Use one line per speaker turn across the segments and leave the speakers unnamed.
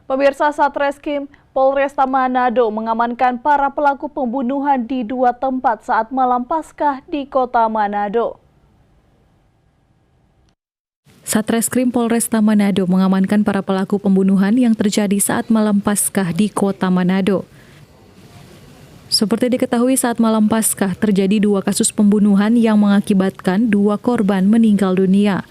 Pemirsa, Satreskrim Polresta Manado mengamankan para pelaku pembunuhan di dua tempat saat malam Paskah di kota Manado.
Satreskrim Polresta Manado mengamankan para pelaku pembunuhan yang terjadi saat malam Paskah di kota Manado. Seperti diketahui, saat malam Paskah terjadi dua kasus pembunuhan yang mengakibatkan dua korban meninggal dunia.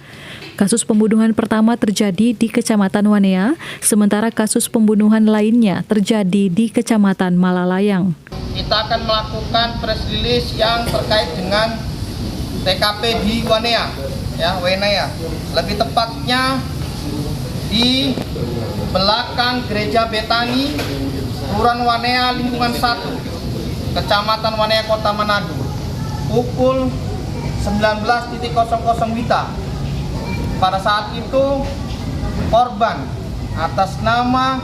Kasus pembunuhan pertama terjadi di Kecamatan Wanea, sementara kasus pembunuhan lainnya terjadi di Kecamatan Malalayang.
Kita akan melakukan press release yang terkait dengan TKP di Wanea, Wanea. Lebih tepatnya di belakang Gereja Betani, Kelurahan Wanea, lingkungan 1, Kecamatan Wanea, Kota Manado, pukul 19.00 WITA. Pada saat itu korban atas nama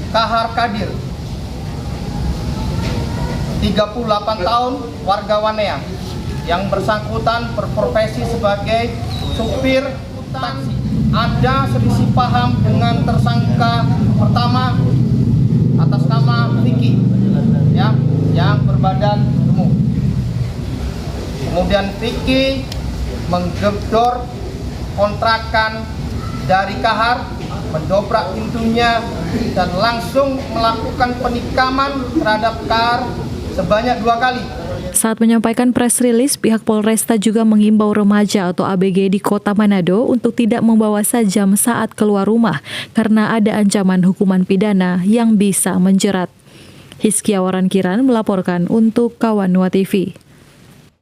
Kahar Kadir, 38 tahun, warga Wanea, yang bersangkutan berprofesi sebagai supir taksi. Ada selisih paham dengan tersangka pertama atas nama Vicky, yang berbadan gemuk. Kemudian Vicky menggedor kontrakan dari Kahar, mendobrak pintunya dan langsung melakukan penikaman terhadap Kahar sebanyak 2 kali.
Saat menyampaikan press release, pihak Polresta juga mengimbau remaja atau ABG di kota Manado untuk tidak membawa sajam saat keluar rumah karena ada ancaman hukuman pidana yang bisa menjerat. Hizkia Warankiran melaporkan untuk Kawan Nuwa TV.